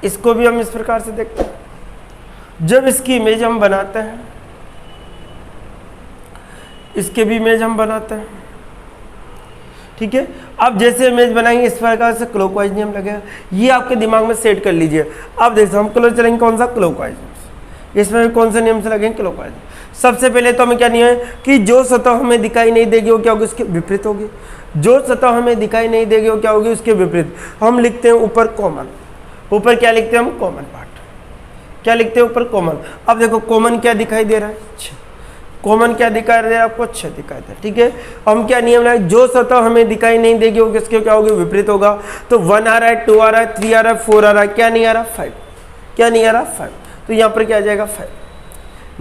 इसको भी हम इस प्रकार से देखते हैं, जब इसकी इमेज हम बनाते हैं, इसके भी इमेज हम बनाते हैं, ठीक है। अब जैसे इमेज बनाएंगे इस प्रकार से क्लॉकवाइज नियम लगेगा, ये आपके दिमाग में सेट कर लीजिए। अब देखो हम क्लोज चलेंगे कौन सा, क्लॉकवाइज, इसमें भी कौन से नियम से लगेंगे, क्लॉकवाइज। सबसे पहले तो हमें क्या नियम है कि जो सतह हमें दिखाई नहीं देगी वो क्या होगी, उसके विपरीत होगी। जो सतह हमें दिखाई नहीं देगी वो क्या होगी, उसके विपरीत। हम लिखते हैं ऊपर कॉमन, ऊपर क्या लिखते हैं हम, कॉमन पार्ट, क्या लिखते हैं ऊपर कॉमन। अब देखो कॉमन क्या दिखाई दे रहा है, 6। कॉमन क्या दिखाई दे रहा है आपको, 6 दिखाई दे रहा है। ठीक है, हम क्या नियम लगाए, जो सतह हमें दिखाई नहीं देगी वो किसके क्या होगी, विपरीत होगा। तो 1 आ रहा है, 2 आ रहा है, 3 आ रहा है, 4 आ रहा है, क्या नहीं आ रहा, 5। क्या नहीं आ रहा, 5। तो यहाँ पर क्या आ जाएगा 5,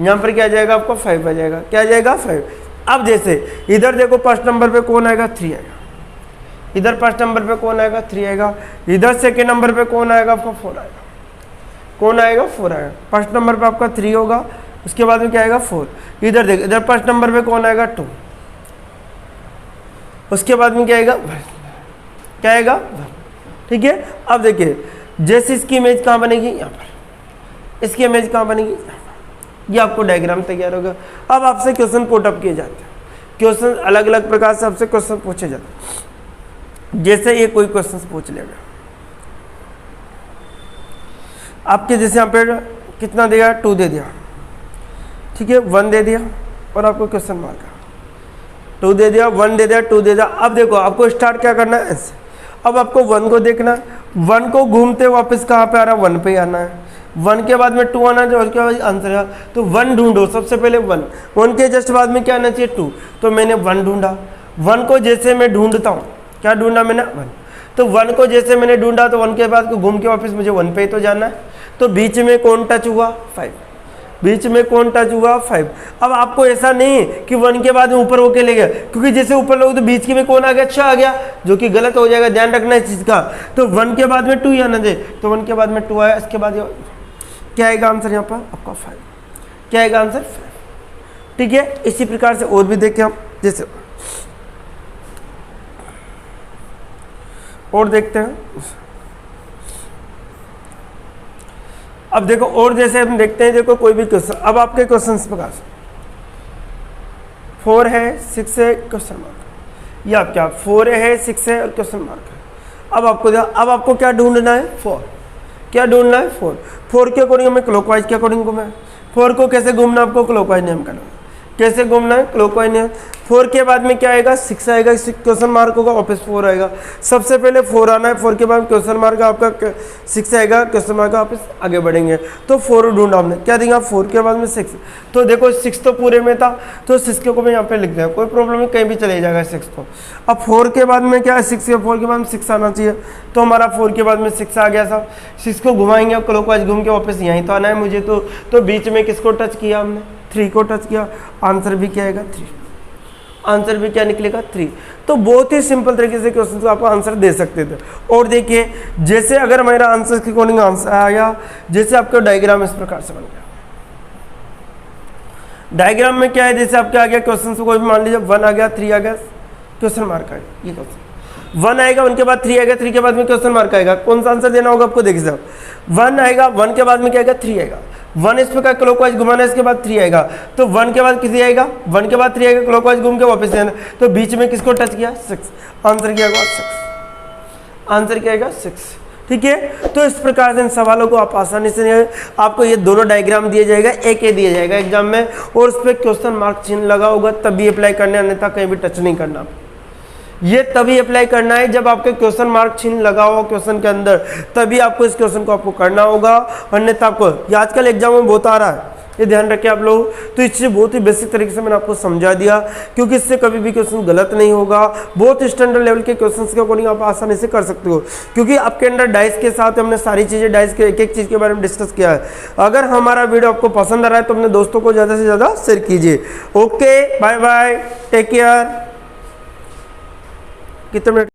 यहाँ पर क्या आ जाएगा आपको 5 आ जाएगा, क्या आ जाएगा 5। अब जैसे इधर देखो फर्स्ट नंबर पे कौन आएगा, 3 आएगा। इधर फर्स्ट नंबर पे कौन आएगा, 3 आएगा। इधर सेकेंड नंबर पे कौन आएगा आपका, 4 आएगा। कौन आएगा, 4 आएगा। फर्स्ट नंबर पे आपका 3 होगा, उसके बाद में क्या आएगा 4। इधर देखो, इधर फर्स्ट नंबर पे कौन आएगा, 2। उसके बाद में क्या आएगा, 1। क्या आएगा, 1। ठीक है, अब देखिए जैसे इसकी इमेज कहाँ बनेगी, यहाँ पर। इसकी इमेज कहाँ बनेगी, यहाँ पर। ये आपको डायग्राम तैयार होगा। अब आपसे क्वेश्चन पुटअप किए जाते हैं, क्वेश्चन अलग अलग प्रकार से आपसे क्वेश्चन पूछे जाते हैं। जैसे ये कोई क्वेश्चन पूछ लेगा आपके, जैसे यहाँ पे कितना दिया, 2 दे दिया, ठीक है, 1 दे दिया और आपको क्वेश्चन मार्क 2 दे दिया, 1 दे दिया, 2 दे दिया। अब देखो आपको स्टार्ट क्या करना है, ऐसे। अब आपको 1 को देखना, 1 को घूमते वापस कहाँ पे आ रहा है, 1 पे आना है। 1 के बाद में 2 आना है, उसके बाद आंसर है। तो 1 ढूंढो, सबसे पहले 1 के जस्ट बाद में क्या आना चाहिए, 2। तो मैंने 1 ढूंढा। 1 को जैसे मैं ढूंढता हूँ, क्या ढूंढा मैंने, 1। तो 1 को जैसे मैंने ढूंढा तो 1 के बाद घूम के वापस मुझे 1 पे ही तो जाना है। तो बीच में कौन टच हुआ, 5। बीच में कौन टच हुआ, 5। अब आपको ऐसा नहीं कि 1 के बाद में ऊपर होके ले गया, क्योंकि जैसे ऊपर लोग तो बीच के में कौन आ गया, 6 आ गया, जो कि गलत हो जाएगा, ध्यान रखना इस चीज का। तो 1 के बाद में 2 ही आना चाहिए। तो 1 के बाद में 2 आया, इसके बाद क्या आएगा आंसर यहाँ पर आपका 5। क्या आएगा आंसर 5। ठीक है, इसी प्रकार से और भी देखें हम, जैसे और देखते हैं। अब देखो और जैसे हम देखते हैं, देखो कोई भी क्वेश्चन, अब आपके क्वेश्चन प्रकार 4 है, 6 है, क्वेश्चन मार्क। ये आप क्या 4 है, 6 है और क्वेश्चन मार्क है। अब आपको क्या ढूंढना है, 4। क्या ढूंढना है, 4 के अकॉर्डिंग हमें क्लॉकवाइज के अकॉर्डिंग घूमना। 4 को कैसे घूमना, आपको क्लॉकवाइज नियम करना है। कैसे घूमना है, क्लॉकवाइज नियम। 4 के बाद में क्या आएगा, 6 आएगा, क्वेश्चन मार्क होगा, वापस 4 आएगा। सबसे पहले 4 आना है, 4 के बाद क्वेश्चन मार्क आपका 6 आएगा, क्वेश्चन मार्क वापस आगे बढ़ेंगे। तो 4 ढूंढा हमने, क्या देंगे 4 के बाद में 6। तो देखो 6 तो पूरे में था, तो 6 को मैं यहाँ पे लिख दिया, कोई प्रॉब्लम नहीं, कहीं भी चले जाएगा 6 तो। अब 4 के बाद में क्या है, 6 या 4 के बाद में 6 आना चाहिए। तो हमारा 4 के बाद में 6 आ गया साहब। 6 को घुमाएंगे, क्लॉकवाइज घूम के वापस यहीं तो आना है मुझे। तो बीच में किसको टच किया हमने, 3 को टच किया। आंसर भी क्या आएगा, 3। आंसर भी क्या निकलेगा, 3। तो बहुत ही सिंपल तरीके से क्वेश्चन को आप आंसर दे सकते थे। और देखिए जैसे अगर मेरा आंसर के अकॉर्डिंग आंसर आया, जैसे आपका डायग्राम इस प्रकार से बन गया। डायग्राम में क्या है, जैसे आपके आ गया क्वेश्चन से कोई भी मान लीजिए 1 आ गया, 3 आ गया, क्वेश्चन मार्क आएगा। ये क्वेश्चन 1 आएगा, 1 के बाद 3 आएगा, 3 के बाद में क्वेश्चन मार्क आएगा। कौन सा आंसर देना होगा आपको, देखिए साहब 1 आएगा, 1 के बाद में क्या आएगा, 3 आएगा। 1 इस प्रकार क्लॉकवाइज घुमाना, इसके बाद 3 आएगा। तो 1 के बाद किसी आएगा, 1 के बाद 3 आएगा, क्लॉकवाइज घूम के वापस आना। तो बीच में किसको टच किया, 6। आंसर क्या होगा, 6। आंसर क्या आएगा, 6। ठीक है, तो इस प्रकार से इन सवालों को आप आसानी से, आपको ये दोनों डायग्राम दिया जाएगा, एक दिया जाएगा एग्जाम में, और उस पर क्वेश्चन मार्क चिन्ह लगा होगा, तभी अप्लाई करना, अन्यथा कहीं भी टच नहीं करना। ये तभी अप्लाई करना है जब आपके क्वेश्चन मार्क चिन्ह लगा हो क्वेश्चन के अंदर, तभी आपको इस क्वेश्चन को आपको करना होगा, अन्यथा आपको, ये आजकल एग्जाम में बहुत आ रहा है, ये ध्यान रखें आप लोग। तो इससे बहुत ही बेसिक तरीके से मैंने आपको समझा दिया, क्योंकि इससे कभी भी क्वेश्चन गलत नहीं होगा। बहुत स्टैंडर्ड लेवल के क्वेश्चंस के अकॉर्डिंग आप आसानी से कर सकते हो, क्योंकि आपके अंदर डाइस के साथ हमने सारी चीज़ें, डाइस के एक एक चीज़ के बारे में डिस्कस किया है। अगर हमारा वीडियो आपको पसंद आ रहा है तो अपने दोस्तों को ज़्यादा से ज़्यादा शेयर कीजिए। Okay, bye bye, take care. कितने मिनट